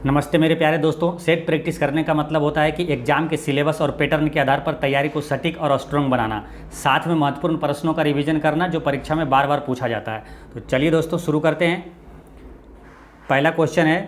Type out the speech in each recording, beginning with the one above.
नमस्ते मेरे प्यारे दोस्तों। सेट प्रैक्टिस करने का मतलब होता है कि एग्जाम के सिलेबस और पैटर्न के आधार पर तैयारी को सटीक और स्ट्रॉन्ग बनाना, साथ में महत्वपूर्ण प्रश्नों का रिवीजन करना जो परीक्षा में बार बार पूछा जाता है। तो चलिए दोस्तों शुरू करते हैं। पहला क्वेश्चन है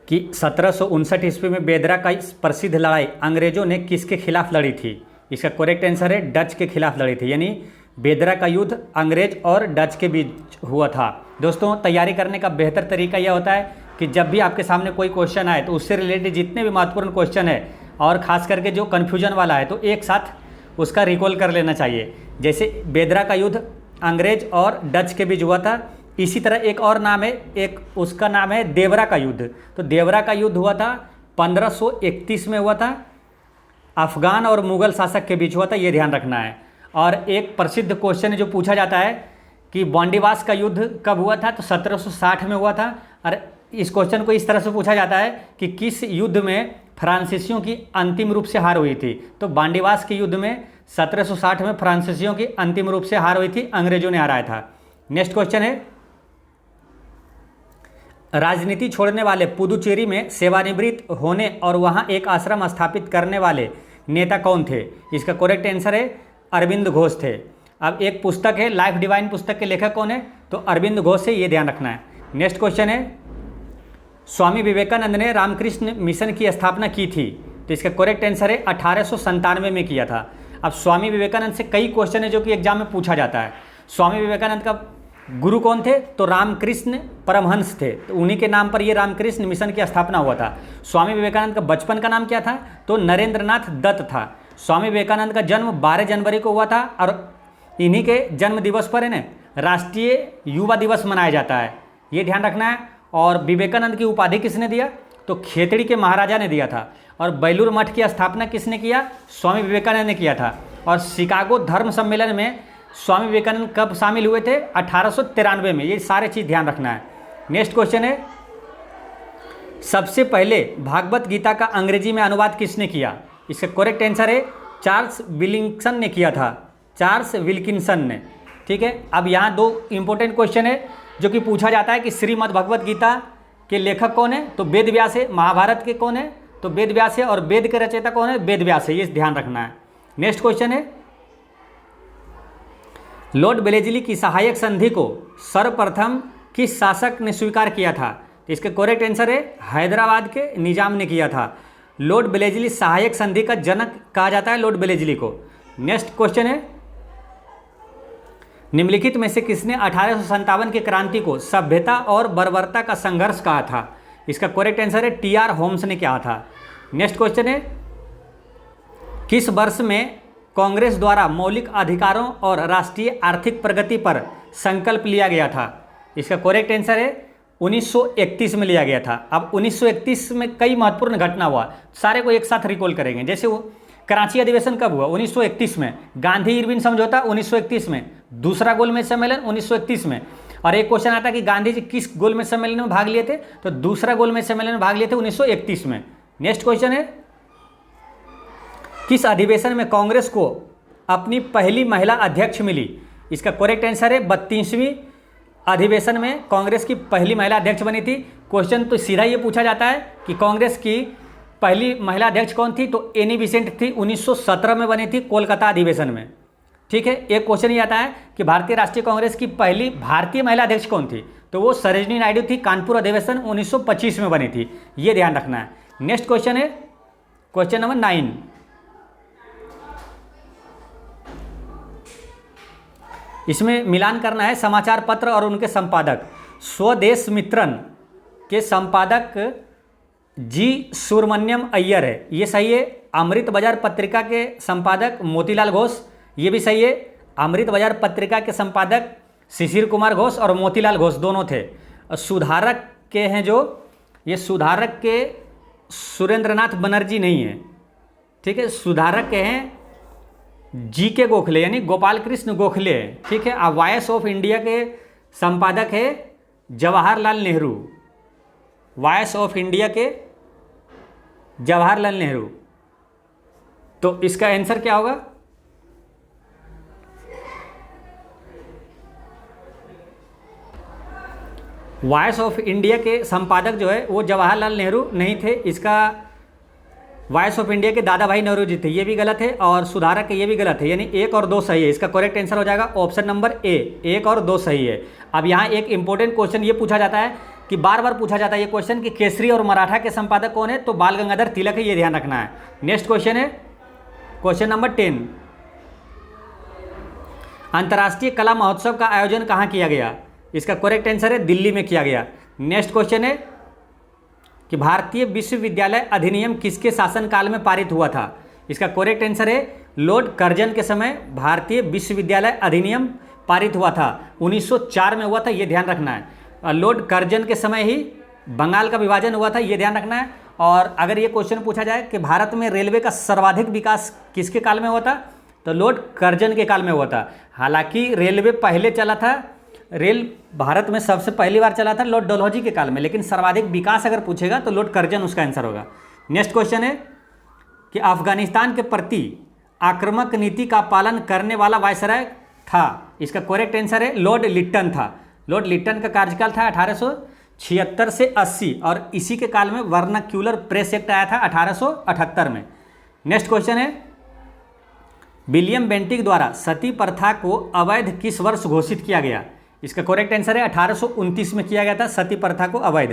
कि 1759 ईस्वी में बेदरा का प्रसिद्ध लड़ाई अंग्रेजों ने किसके खिलाफ लड़ी थी? इसका करेक्ट आंसर है डच के खिलाफ लड़ी थी, यानी बेदरा का युद्ध अंग्रेज और डच के बीच हुआ था। दोस्तों तैयारी करने का बेहतर तरीका यह होता है कि जब भी आपके सामने कोई क्वेश्चन आए तो उससे रिलेटेड जितने भी महत्वपूर्ण क्वेश्चन है और ख़ास करके जो कन्फ्यूजन वाला है तो एक साथ उसका रिकॉल कर लेना चाहिए। जैसे बेदरा का युद्ध अंग्रेज और डच के बीच हुआ था, इसी तरह एक और नाम है, एक उसका नाम है देवरा का युद्ध। तो देवरा का युद्ध हुआ था 1531 में हुआ था, अफगान और मुग़ल शासक के बीच हुआ था, ये ध्यान रखना है। और एक प्रसिद्ध क्वेश्चन जो पूछा जाता है कि बॉन्डिवास का युद्ध कब हुआ था? तो 1760 में हुआ था। और इस क्वेश्चन को इस तरह से पूछा जाता है कि किस युद्ध में फ्रांसीसियों की अंतिम रूप से हार हुई थी? तो बॉन्डिवास के युद्ध में 1760 में फ्रांसीसियों की अंतिम रूप से हार हुई थी, अंग्रेजों ने हराया था। नेक्स्ट क्वेश्चन है, राजनीति छोड़ने वाले पुदुचेरी में सेवानिवृत्त होने और वहां एक आश्रम स्थापित करने वाले नेता कौन थे? इसका करेक्ट आंसर है अरविंद घोष थे। अब एक पुस्तक है लाइफ डिवाइन, पुस्तक के लेखक कौन है? तो अरविंद घोष है, ये ध्यान रखना है। नेक्स्ट क्वेश्चन है, स्वामी विवेकानंद ने रामकृष्ण मिशन की स्थापना की थी? तो इसका करेक्ट आंसर है 1897 में किया था। अब स्वामी विवेकानंद से कई क्वेश्चन है जो कि एग्जाम में पूछा जाता है। स्वामी विवेकानंद का गुरु कौन थे? तो रामकृष्ण परमहंस थे, तो उन्हीं के नाम पर ये रामकृष्ण मिशन की स्थापना हुआ था। स्वामी विवेकानंद का बचपन का नाम क्या था? तो नरेंद्रनाथ दत्त था। स्वामी विवेकानंद का जन्म 12 जनवरी को हुआ था और इन्हीं के जन्म दिवस पर है ना राष्ट्रीय युवा दिवस मनाया जाता है, ये ध्यान रखना है। और विवेकानंद की उपाधि किसने दिया? तो खेतड़ी के महाराजा ने दिया था। और बेलूर मठ की स्थापना किसने किया? स्वामी विवेकानंद ने किया था। और शिकागो धर्म सम्मेलन में स्वामी विवेकानंद कब शामिल हुए थे? 1893 में। ये सारे चीज़ ध्यान रखना है। नेक्स्ट क्वेश्चन है, सबसे पहले भागवत गीता का अंग्रेजी में अनुवाद किसने किया? इसका करेक्ट आंसर है चार्ल्स विलिंगसन ने किया था, चार्ल्स विल्किंसन ने। ठीक है, अब यहाँ दो इंपॉर्टेंट क्वेश्चन है जो कि पूछा जाता है कि श्रीमद् भगवत गीता के लेखक कौन है? तो वेद व्यास है। महाभारत के कौन है? तो वेद व्यास है। और वेद के रचयिता कौन है? वेद व्यास है, ये ध्यान रखना है। नेक्स्ट क्वेश्चन है, लॉर्ड वेलेस्ली की सहायक संधि को सर्वप्रथम किस शासक ने स्वीकार किया था? इसका करेक्ट आंसर है हैदराबाद के निजाम ने किया था। लॉर्ड वेलेस्ली सहायक संधि का जनक कहा जाता है लॉर्ड वेलेस्ली को। नेक्स्ट क्वेश्चन है, निम्नलिखित में से किसने 1857 की क्रांति को सभ्यता और बर्बरता का संघर्ष कहा था? इसका करेक्ट आंसर है टी.आर. होम्स ने कहा था। नेक्स्ट क्वेश्चन है, किस वर्ष में कांग्रेस द्वारा मौलिक अधिकारों और राष्ट्रीय आर्थिक प्रगति पर संकल्प लिया गया था? इसका करेक्ट आंसर है 1931 में लिया गया था। अब 1931 में कई महत्वपूर्ण घटना हुआ, सारे को एक साथ रिकॉल करेंगे। जैसे वो कराची अधिवेशन कब हुआ? 1931 में। गांधी इरविन समझौता 1931 में। दूसरा गोलमेज सम्मेलन 1931 में। और एक क्वेश्चन आता है कि गांधी जी किस गोलमेज सम्मेलन में भाग लिए थे? तो दूसरा गोलमेज सम्मेलन में भाग लिए थे 1931 में। नेक्स्ट क्वेश्चन है, किस अधिवेशन में कांग्रेस को अपनी पहली महिला अध्यक्ष मिली? इसका करेक्ट आंसर है 32वीं अधिवेशन में कांग्रेस की पहली महिला अध्यक्ष बनी थी। क्वेश्चन तो सीधा ये पूछा जाता है कि कांग्रेस की पहली महिला अध्यक्ष कौन थी? तो एनी बेसेंट थी, 1917 में बनी थी कोलकाता अधिवेशन में। ठीक है, एक क्वेश्चन ये आता है कि भारतीय राष्ट्रीय कांग्रेस की पहली भारतीय महिला अध्यक्ष कौन थी? तो वो सरोजिनी नायडू थी, कानपुर अधिवेशन 1925 में बनी थी, ये ध्यान रखना है। नेक्स्ट क्वेश्चन है क्वेश्चन नंबर 9, इसमें मिलान करना है समाचार पत्र और उनके संपादक। स्वदेश मित्रन के संपादक जी सुब्रमण्यम अय्यर है, ये सही है। अमृत बाजार पत्रिका के संपादक मोतीलाल घोष, ये भी सही है। अमृत बाजार पत्रिका के संपादक शिशिर कुमार घोष और मोतीलाल घोष दोनों थे। सुधारक के हैं जो, ये सुधारक के सुरेंद्रनाथ बनर्जी नहीं है। ठीक है, सुधारक के हैं जी.के. गोखले यानी गोपाल कृष्ण गोखले। ठीक है, अब वॉइस ऑफ इंडिया के संपादक है Jawaharlal Nehru, voice of India के जवाहरलाल नेहरू। तो इसका आंसर क्या होगा? वॉइस ऑफ इंडिया के संपादक जो है वो जवाहरलाल नेहरू नहीं थे, इसका वॉइस ऑफ इंडिया के दादा भाई नौरोजी जी थे, ये भी गलत है, और सुधारक ये भी गलत है, यानी 1 और 2 सही है। इसका करेक्ट आंसर हो जाएगा ऑप्शन नंबर ए, 1 और 2 सही है। अब यहाँ एक इंपॉर्टेंट क्वेश्चन ये पूछा जाता है कि बार बार पूछा जाता है ये क्वेश्चन कि केसरी और मराठा के संपादक कौन है, तो बाल गंगाधर तिलक है, ये ध्यान रखना है। नेक्स्ट क्वेश्चन है क्वेश्चन नंबर 10, अंतर्राष्ट्रीय कला महोत्सव का आयोजन कहाँ किया गया? इसका करेक्ट आंसर है दिल्ली में किया गया। नेक्स्ट क्वेश्चन है कि भारतीय विश्वविद्यालय अधिनियम किसके शासनकाल में पारित हुआ था? इसका करेक्ट आंसर है लॉर्ड कर्जन के समय भारतीय विश्वविद्यालय अधिनियम पारित हुआ था, 1904 में हुआ था, ये ध्यान रखना है। लॉर्ड कर्जन के समय ही बंगाल का विभाजन हुआ था, ये ध्यान रखना है। और अगर ये क्वेश्चन पूछा जाए कि भारत में रेलवे का सर्वाधिक विकास किसके काल में हुआ था, तो लॉर्ड कर्जन के काल में हुआ था। हालांकि रेलवे पहले चला था, रेल भारत में सबसे पहली बार चला था लॉर्ड डलहौजी के काल में, लेकिन सर्वाधिक विकास अगर पूछेगा तो लॉर्ड कर्जन उसका आंसर होगा। नेक्स्ट क्वेश्चन है कि अफगानिस्तान के प्रति आक्रामक नीति का पालन करने वाला वायसराय था? इसका करेक्ट आंसर है लॉर्ड लिट्टन था। लॉर्ड लिट्टन का कार्यकाल था 1876 से 80, और इसी के काल में वर्नाक्यूलर प्रेस एक्ट आया था 1878 में। नेक्स्ट क्वेश्चन है विलियम बेंटिक द्वारा सती प्रथा को अवैध किस वर्ष घोषित किया गया? इसका करेक्ट आंसर है 1829 में किया गया था सती प्रथा को अवैध।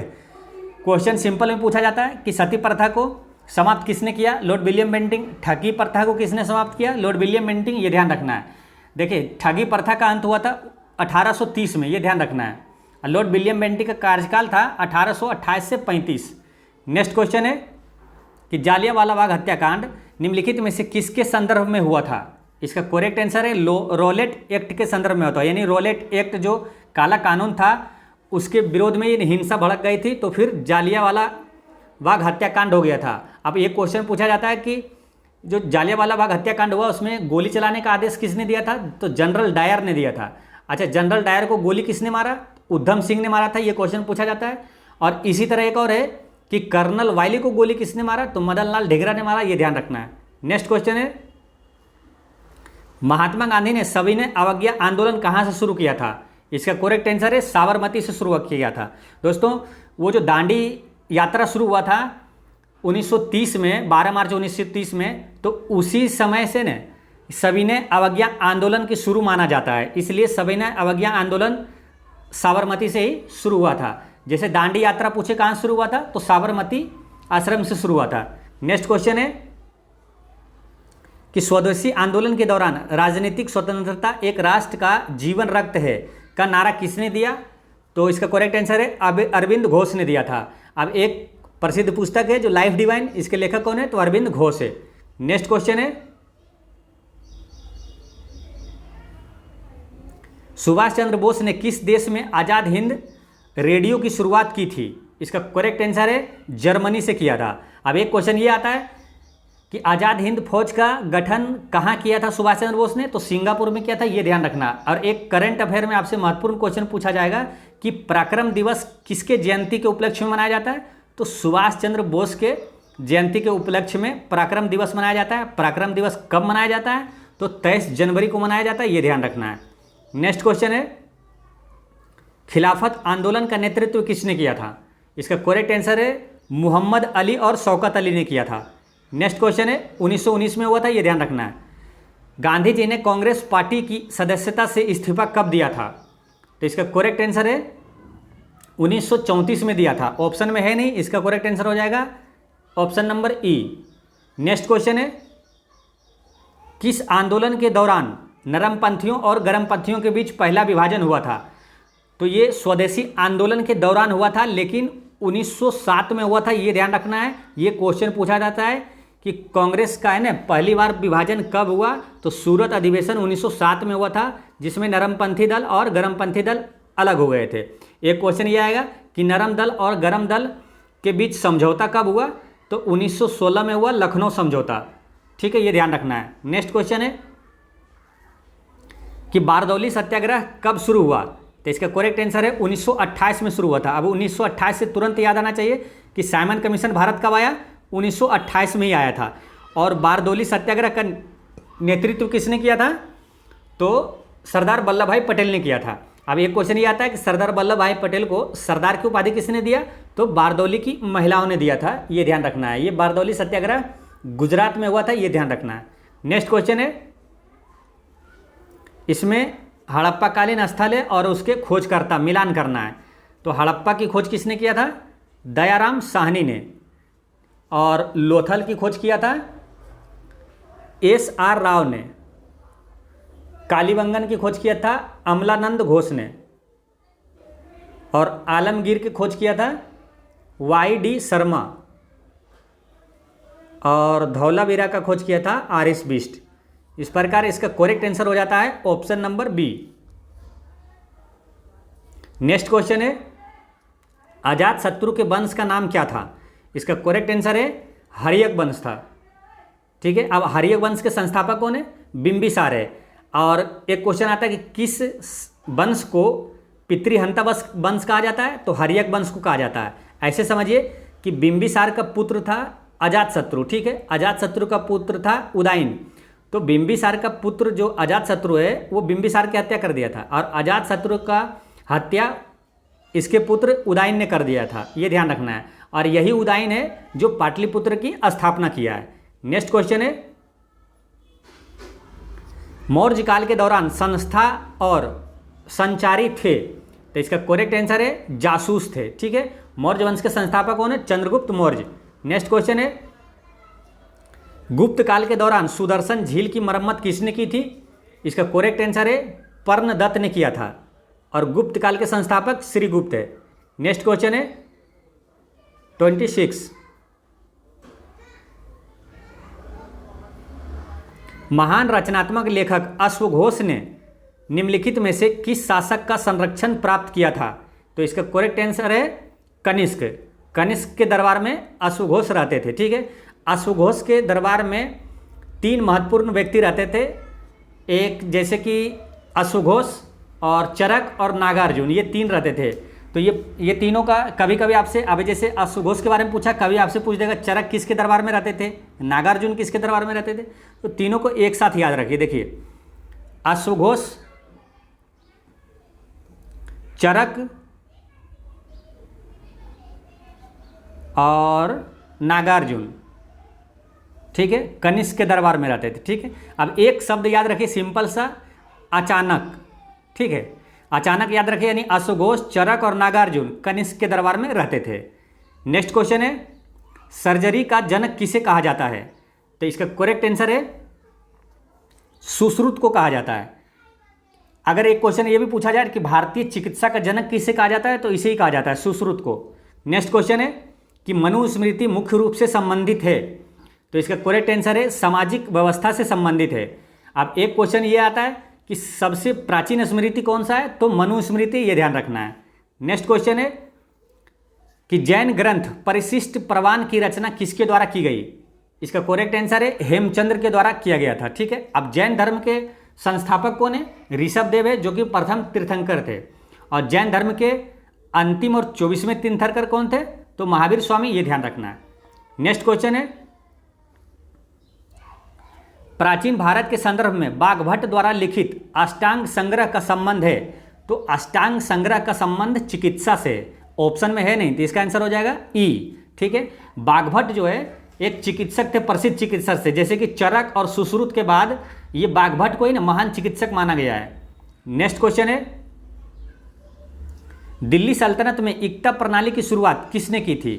क्वेश्चन सिंपल में पूछा जाता है कि सती प्रथा को समाप्त किसने किया? Lord William Bentinck. ठगी प्रथा को किसने समाप्त किया? लॉर्ड विलियम बेंटिक, ये ध्यान रखना है। देखिए ठगी प्रथा का अंत हुआ था 1830 में, ये ध्यान रखना है। लॉर्ड विलियम बेंटिक का कार्यकाल था 1828 से 35। नेक्स्ट क्वेश्चन है कि जालियांवाला बाग हत्याकांड निम्नलिखित में से किसके संदर्भ में हुआ था? इसका करेक्ट आंसर है रॉलेट एक्ट के संदर्भ में होता है, यानी रॉलेट एक्ट जो काला कानून था उसके विरोध में ये हिंसा भड़क गई थी, तो फिर जालियांवाला बाग हत्याकांड हो गया था। अब एक क्वेश्चन पूछा जाता है कि जो जालियांवाला बाग हत्याकांड हुआ उसमें गोली चलाने का आदेश किसने दिया था? तो जनरल डायर ने दिया था। अच्छा, जनरल डायर को गोली किसने मारा? उधम सिंह ने मारा था, ये क्वेश्चन पूछा जाता है। और इसी तरह एक और है कि कर्नल वायली को गोली किसने मारा? तो मदन लाल ढींगरा ने मारा, ये ध्यान रखना है। नेक्स्ट क्वेश्चन है महात्मा गांधी ने सविनय अवज्ञा आंदोलन कहाँ से शुरू किया था? इसका करेक्ट आंसर है साबरमती से शुरू किया गया था। दोस्तों वो जो दांडी यात्रा शुरू हुआ था 1930 में, 12 मार्च 1930 में, तो उसी समय से न सविनय अवज्ञा आंदोलन की शुरू माना जाता है, इसलिए सविनय अवज्ञा आंदोलन साबरमती से ही शुरू हुआ था। जैसे दांडी यात्रा पूछे कहाँ शुरू हुआ था, तो साबरमती आश्रम से शुरू हुआ था। नेक्स्ट क्वेश्चन है कि स्वदेशी आंदोलन के दौरान राजनीतिक स्वतंत्रता एक राष्ट्र का जीवन रक्त है का नारा किसने दिया? तो इसका करेक्ट आंसर है अरविंद घोष ने दिया था। अब एक प्रसिद्ध पुस्तक है जो लाइफ डिवाइन, इसके लेखक कौन है? तो अरविंद घोष है। नेक्स्ट क्वेश्चन है सुभाष चंद्र बोस ने किस देश में आज़ाद हिंद रेडियो की शुरुआत की थी? इसका करेक्ट आंसर है जर्मनी से किया था। अब एक क्वेश्चन ये आता है कि आज़ाद हिंद फौज का गठन कहाँ किया था सुभाष चंद्र बोस ने? तो सिंगापुर में किया था, ये ध्यान रखना। और एक करंट अफेयर में आपसे महत्वपूर्ण क्वेश्चन पूछा जाएगा कि पराक्रम दिवस किसके जयंती के उपलक्ष्य में मनाया जाता है? तो सुभाष चंद्र बोस के जयंती के उपलक्ष्य में पराक्रम दिवस मनाया जाता है। पराक्रम दिवस कब मनाया जाता है? तो 23 जनवरी को मनाया जाता है, ये ध्यान रखना है। नेक्स्ट क्वेश्चन है खिलाफत आंदोलन का नेतृत्व किसने किया था? इसका करेक्ट आंसर है मोहम्मद अली और शौकत अली ने किया था। नेक्स्ट क्वेश्चन है 1919 में हुआ था, ये ध्यान रखना है। गांधी जी ने कांग्रेस पार्टी की सदस्यता से इस्तीफा कब दिया था? तो इसका करेक्ट आंसर है 1934 में दिया था। ऑप्शन में है नहीं, इसका करेक्ट आंसर हो जाएगा ऑप्शन नंबर ई। नेक्स्ट क्वेश्चन है किस आंदोलन के दौरान नरमपंथियों और गर्मपंथियों के बीच पहला विभाजन हुआ था? तो ये स्वदेशी आंदोलन के दौरान हुआ था, लेकिन 1907 में हुआ था, ये ध्यान रखना है। ये क्वेश्चन पूछा जाता है कि कांग्रेस का है ना पहली बार विभाजन कब हुआ? तो सूरत अधिवेशन 1907 में हुआ था, जिसमें नरमपंथी दल और गर्मपंथी दल अलग हो गए थे। एक क्वेश्चन ये आएगा कि नरम दल और गर्म दल के बीच समझौता कब हुआ? तो 1916 में हुआ लखनऊ समझौता। ठीक है, ये ध्यान रखना है। नेक्स्ट क्वेश्चन है कि बारदौली सत्याग्रह कब शुरू हुआ? तो इसका करेक्ट आंसर है 1928 में शुरू हुआ था। अब 1928 से तुरंत याद आना चाहिए कि साइमन कमीशन भारत कब आया? 1928 में ही आया था। और बारदौली सत्याग्रह का नेतृत्व किसने किया था? तो सरदार वल्लभ भाई पटेल ने किया था। अब एक क्वेश्चन ये आता है कि सरदार वल्लभ भाई पटेल को सरदार की उपाधि किसने दिया, तो बारदौली की महिलाओं ने दिया था, ये ध्यान रखना है। ये बारदौली सत्याग्रह गुजरात में हुआ था, ये ध्यान रखना है। नेक्स्ट क्वेश्चन है, इसमें हड़प्पा कालीन स्थल है और उसके खोजकर्ता मिलान करना है। तो हड़प्पा की खोज किसने किया था, दयाराम साहनी ने, और लोथल की खोज किया था SR राव ने, कालीबंगन की खोज किया था अमलानंद घोष ने, और आलमगीर की खोज किया था YD शर्मा, और धौलावीरा का खोज किया था RS बिष्ट। इस प्रकार इसका करेक्ट आंसर हो जाता है option number B. Next question है, अजात शत्रु के वंश का नाम क्या था, इसका करेक्ट आंसर है हर्यक वंश था। ठीक है, अब हर्यक वंश के संस्थापक कौन है, बिंबिसार है। और एक क्वेश्चन आता है कि किस वंश को पितृहंता वंश कहा जाता है, तो हर्यक वंश को कहा जाता है। ऐसे समझिए कि बिंबिसार का पुत्र था अजातशत्रु, ठीक है, अजातशत्रु का पुत्र था उदयन। तो बिंबिसार का पुत्र जो अजातशत्रु है वो बिंबिसार की हत्या कर दिया था, और अजातशत्रु का हत्या इसके पुत्र उदयन ने कर दिया था, ये ध्यान रखना है। और यही उदयन है जो पाटलिपुत्र की स्थापना किया है। नेक्स्ट क्वेश्चन है, मौर्य काल के दौरान संस्था और संचारी थे, तो इसका करेक्ट आंसर है जासूस थे। ठीक है, मौर्य वंश के संस्थापक कौन है, चंद्रगुप्त मौर्य। नेक्स्ट क्वेश्चन है, गुप्त काल के दौरान सुदर्शन झील की मरम्मत किसने की थी, इसका करेक्ट आंसर है पर्णदत्त ने किया था, और गुप्त काल के संस्थापक श्रीगुप्त है। नेक्स्ट क्वेश्चन है 26, महान रचनात्मक लेखक अश्वघोष ने निम्नलिखित में से किस शासक का संरक्षण प्राप्त किया था, तो इसका करेक्ट आंसर है कनिष्क। कनिष्क के दरबार में अश्वघोष रहते थे। ठीक है, अश्वघोष के दरबार में 3 महत्वपूर्ण व्यक्ति रहते थे, एक जैसे कि अश्वघोष और चरक और नागार्जुन, ये 3 रहते थे। तो ये तीनों का कभी कभी आपसे, अब जैसे अश्वघोष के बारे में पूछा, कभी आपसे पूछ देगा चरक किसके दरबार में रहते थे, नागार्जुन किसके दरबार में रहते थे। तो तीनों को एक साथ याद रखिए। देखिए, अश्वघोष, चरक और नागार्जुन, ठीक है, कनिष्क के दरबार में रहते थे। ठीक है, अब एक शब्द याद रखिए सिंपल सा, अचानक। ठीक है, अचानक याद रखिए, यानी अश्वघोष, चरक और नागार्जुन कनिष्क के दरबार में रहते थे। नेक्स्ट क्वेश्चन है, सर्जरी का जनक किसे कहा जाता है, तो इसका करेक्ट आंसर है सुश्रुत को कहा जाता है। अगर एक क्वेश्चन ये भी पूछा जाए कि भारतीय चिकित्सा का जनक किसे कहा जाता है, तो इसे ही कहा जाता है, सुश्रुत को। नेक्स्ट क्वेश्चन है कि मनुस्मृति मुख्य रूप से संबंधित है, तो इसका करेक्ट आंसर है सामाजिक व्यवस्था से संबंधित है। अब एक क्वेश्चन ये आता है कि सबसे प्राचीन स्मृति कौन सा है, तो मनुस्मृति, ये ध्यान रखना है। नेक्स्ट क्वेश्चन है कि जैन ग्रंथ परिशिष्ट प्रवान की रचना किसके द्वारा की गई, इसका करेक्ट आंसर है हेमचंद्र के द्वारा किया गया था। ठीक है, अब जैन धर्म के संस्थापक कौन है, ऋषभदेव है, जो कि प्रथम तीर्थंकर थे। और जैन धर्म के अंतिम और 24वें तीर्थंकर कौन थे, तो महावीर स्वामी, ये ध्यान रखना है। नेक्स्ट क्वेश्चन है, प्राचीन भारत के संदर्भ में बाघभट्ट द्वारा लिखित अष्टांग संग्रह का संबंध है, तो अष्टांग संग्रह का संबंध चिकित्सा से, ऑप्शन में है नहीं, तो इसका आंसर हो जाएगा ई। ठीक है, बाघभट्ट जो है एक चिकित्सक थे, प्रसिद्ध चिकित्सक थे, जैसे कि चरक और सुश्रुत के बाद ये बाघभट्ट को ही ना महान चिकित्सक माना गया है। नेक्स्ट क्वेश्चन है, दिल्ली सल्तनत में इक्ता प्रणाली की शुरुआत किसने की थी,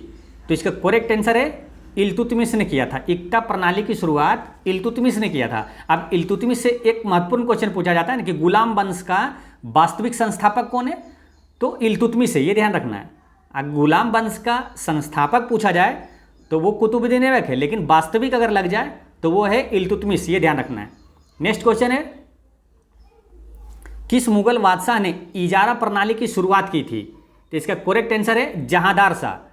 तो इसका करेक्ट आंसर है इल्तुतमिश ने किया था। इक्ता प्रणाली की शुरुआत इल्तुतमिश ने किया था। अब इल्तुतमिश से एक महत्वपूर्ण क्वेश्चन पूछा जाता है ना कि गुलाम वंश का वास्तविक संस्थापक कौन है, तो इल्तुतमिश है, ये ध्यान रखना है। अब गुलाम वंश का संस्थापक पूछा जाए तो वो कुतुबुद्दीन ऐबक है, लेकिन वास्तविक अगर लग जाए तो वो है इल्तुतमिश, ये ध्यान रखना है। नेक्स्ट क्वेश्चन है, किस मुगल बादशाह ने इजारा प्रणाली की शुरुआत की थी, तो इसका करेक्ट आंसर है जहांदार शाह।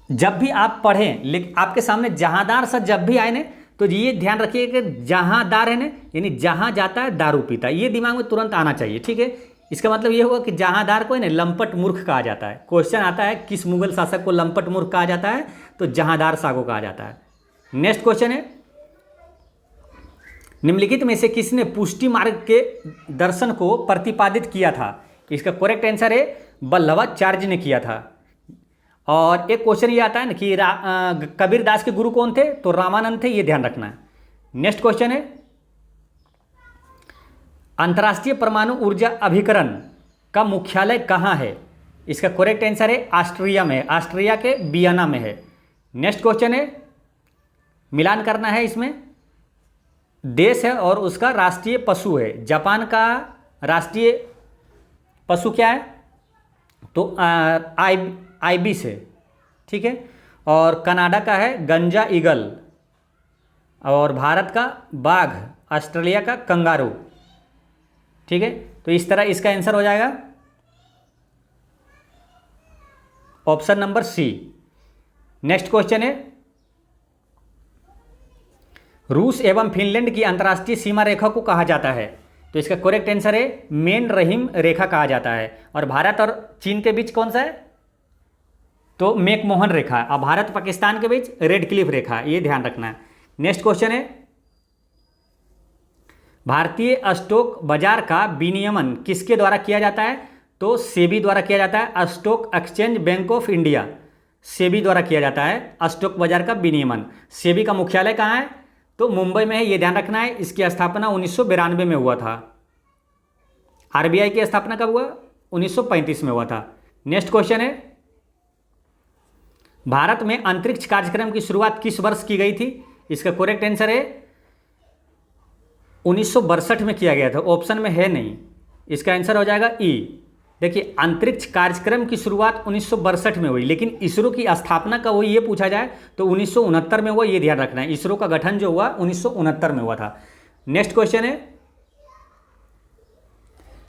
जब भी आप पढ़ें, लेकिन आपके सामने जहांदार शाह जब भी आए ना, तो ये ध्यान रखिए कि जहांदार है ना, यानी जहां जाता है दारू पीता, ये दिमाग में तुरंत आना चाहिए। ठीक है, इसका मतलब ये होगा कि जहांदार को है ना लंपट मूर्ख कहा जाता है। क्वेश्चन आता है किस मुगल शासक को लंपट मूर्ख कहा जाता है, तो जहांदार शाह को कहा जाता है। नेक्स्ट क्वेश्चन है, निम्नलिखित में से किसने पुष्टि मार्ग के दर्शन को प्रतिपादित किया था? इसका करेक्ट आंसर है वल्लभाचार्य ने किया था। और एक क्वेश्चन ये आता है ना कि कबीर दास के गुरु कौन थे? तो रामानंद थे, ये ध्यान रखना है। नेक्स्ट क्वेश्चन है, अंतर्राष्ट्रीय परमाणु ऊर्जा अभिकरण का मुख्यालय कहाँ है? इसका करेक्ट आंसर है ऑस्ट्रिया में, ऑस्ट्रिया के वियना में है। नेक्स्ट क्वेश्चन है, मिलान करना है इसमें, देश है और उसका राष्ट्रीय पशु है। जापान का राष्ट्रीय पशु क्या है? तो आइबिस है, ठीक है। और कनाडा का है गंजा ईगल, और भारत का बाघ, ऑस्ट्रेलिया का कंगारू, ठीक है। तो इस तरह इसका आंसर हो जाएगा option number C. Next question है, रूस एवं फिनलैंड की अंतर्राष्ट्रीय सीमा रेखा को कहा जाता है? तो इसका करेक्ट आंसर है मेन रहीम रेखा कहा जाता है। और भारत और चीन के बीच कौन सा है? तो मैकमोहन रेखा। और भारत पाकिस्तान के बीच रेड क्लिफ रेखा, ये ध्यान रखना है। नेक्स्ट क्वेश्चन है, भारतीय स्टॉक बाजार का विनियमन किसके द्वारा किया जाता है? तो सेबी द्वारा किया जाता है। Stock exchange bank of India, SEBI द्वारा किया जाता है स्टॉक बाजार का विनियमन। सेबी का मुख्यालय कहाँ है? तो मुंबई में है, ये ध्यान रखना है। इसकी स्थापना 1992 में हुआ था। आरबीआई की स्थापना कब हुआ? 1935 में हुआ था। नेक्स्ट क्वेश्चन है, भारत में अंतरिक्ष कार्यक्रम की शुरुआत किस वर्ष की गई थी? इसका करेक्ट आंसर है 1962 में किया गया था, ऑप्शन में है नहीं। इसका आंसर हो जाएगा ई। देखिए, अंतरिक्ष कार्यक्रम की शुरुआत 1962 में हुई, लेकिन इसरो की स्थापना कब हुई ये पूछा जाए तो 1969 में हुआ, ये ध्यान रखना है। इसरो का गठन जो हुआ 1969 में हुआ था। नेक्स्ट क्वेश्चन है,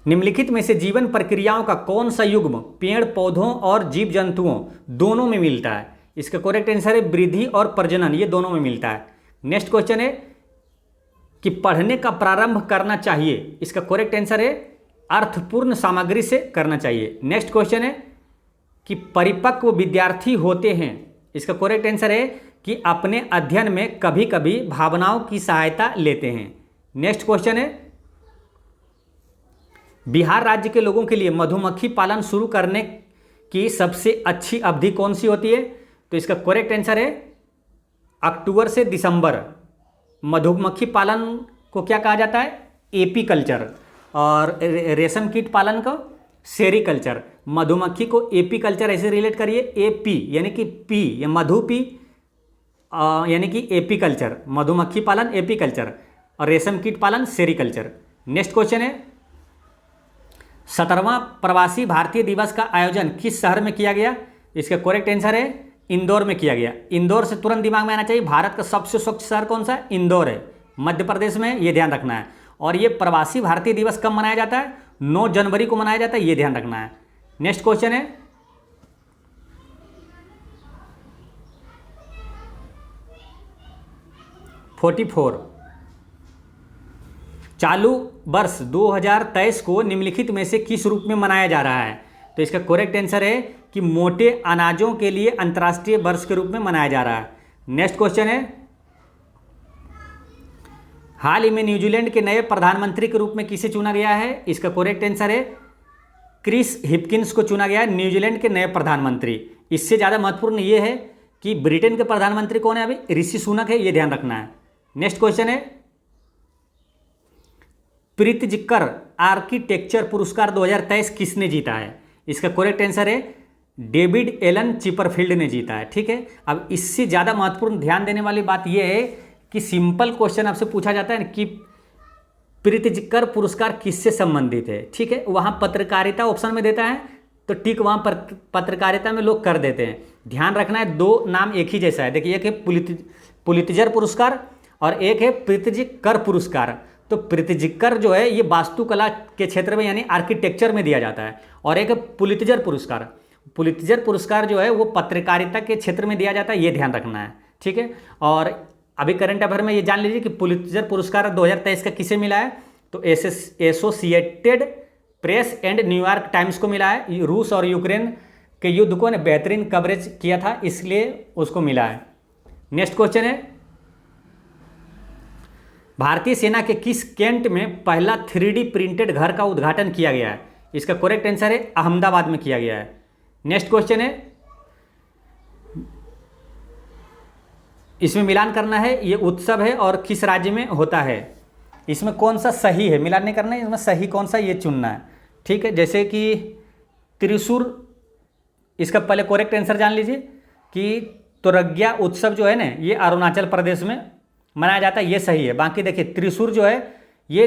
निम्नलिखित में से जीवन प्रक्रियाओं का कौन सा युग्म पेड़ पौधों और जीव जंतुओं दोनों में मिलता है? इसका करेक्ट आंसर है वृद्धि और प्रजनन, ये दोनों में मिलता है। नेक्स्ट क्वेश्चन है कि पढ़ने का प्रारंभ करना चाहिए? इसका करेक्ट आंसर है अर्थपूर्ण सामग्री से करना चाहिए। नेक्स्ट क्वेश्चन है कि परिपक्व विद्यार्थी होते हैं? इसका करेक्ट आंसर है कि अपने अध्ययन में कभी कभी भावनाओं की सहायता लेते हैं। नेक्स्ट क्वेश्चन है, बिहार राज्य के लोगों के लिए मधुमक्खी पालन शुरू करने की सबसे अच्छी अवधि कौन सी होती है? तो इसका करेक्ट आंसर है अक्टूबर से दिसंबर। मधुमक्खी पालन को क्या कहा जाता है? AP culture. और रेशम कीट पालन को सेरीकल्चर। मधुमक्खी को एपी कल्चर ऐसे रिलेट करिए, एपी यानी कि पी या मधु पी यानी कि एपी कल्चर, मधुमक्खी पालन एपी कल्चर, और रेशम कीट पालन सेरीकल्चर। नेक्स्ट क्वेश्चन है, 17वां प्रवासी भारतीय दिवस का आयोजन किस शहर में किया गया? इसका करेक्ट आंसर है इंदौर में किया गया। इंदौर से तुरंत दिमाग में आना चाहिए, भारत का सबसे स्वच्छ शहर कौन सा है? इंदौर है, मध्य प्रदेश में, ये ध्यान रखना है। और ये प्रवासी भारतीय दिवस कब मनाया जाता है? 9 जनवरी को मनाया जाता है, ये ध्यान रखना है। नेक्स्ट क्वेश्चन है, चालू वर्ष 2023 को निम्नलिखित में से किस रूप में मनाया जा रहा है? तो इसका करेक्ट आंसर है कि मोटे अनाजों के लिए अंतर्राष्ट्रीय वर्ष के रूप में मनाया जा रहा है। नेक्स्ट क्वेश्चन है, हाल ही में न्यूजीलैंड के नए प्रधानमंत्री के रूप में किसे चुना गया है? इसका करेक्ट आंसर है क्रिस हिपकिंस को चुना गया है न्यूजीलैंड के नए प्रधानमंत्री। इससे ज़्यादा महत्वपूर्ण ये है कि ब्रिटेन के प्रधानमंत्री कौन है? अभी ऋषि सुनक है, ये ध्यान रखना है। नेक्स्ट क्वेश्चन है, प्रीतिजिकर आर्किटेक्चर पुरस्कार 2023 किसने जीता है? इसका करेक्ट आंसर है डेविड एलन चिपरफील्ड ने जीता है, ठीक है। अब इससे ज़्यादा महत्वपूर्ण ध्यान देने वाली बात यह है कि सिंपल क्वेश्चन आपसे पूछा जाता है कि प्रीतिजिकर पुरस्कार किससे संबंधित है, ठीक है। वहाँ पत्रकारिता ऑप्शन में देता है तो टिक वहाँ पर पत्रकारिता में लोग कर देते हैं। ध्यान रखना है, दो नाम एक ही जैसा है। देखिए, एक है पुलित्जर पुरस्कार और एक है प्रीतिजिकर पुरस्कार। तो प्रीतिजिकर जो है ये वास्तुकला के क्षेत्र में यानी आर्किटेक्चर में दिया जाता है, और एक है पुलित्जर पुरस्कार। पुलित्जर पुरस्कार जो है वो पत्रकारिता के क्षेत्र में दिया जाता है, ये ध्यान रखना है, ठीक है। और अभी करंट अफेयर में ये जान लीजिए कि पुलित्जर पुरस्कार 2023 का किसे मिला है? तो associated press and New York times को मिला है। रूस और यूक्रेन के युद्ध को बेहतरीन कवरेज किया था, इसलिए उसको मिला है। नेक्स्ट क्वेश्चन है, भारतीय सेना के किस कैंट में पहला 3D प्रिंटेड घर का उद्घाटन किया गया है? इसका करेक्ट आंसर है अहमदाबाद में किया गया है। नेक्स्ट क्वेश्चन है, इसमें मिलान करना है, ये उत्सव है और किस राज्य में होता है? इसमें कौन सा सही है, मिलान नहीं करना है, इसमें सही कौन सा ये चुनना है। ठीक है, जैसे कि त्रिशूर, इसका पहले करेक्ट आंसर जान लीजिए कि तुरग्या उत्सव जो है ना ये अरुणाचल प्रदेश में मनाया जाता है, ये सही है। बाकी देखिए त्रिशूर जो है ये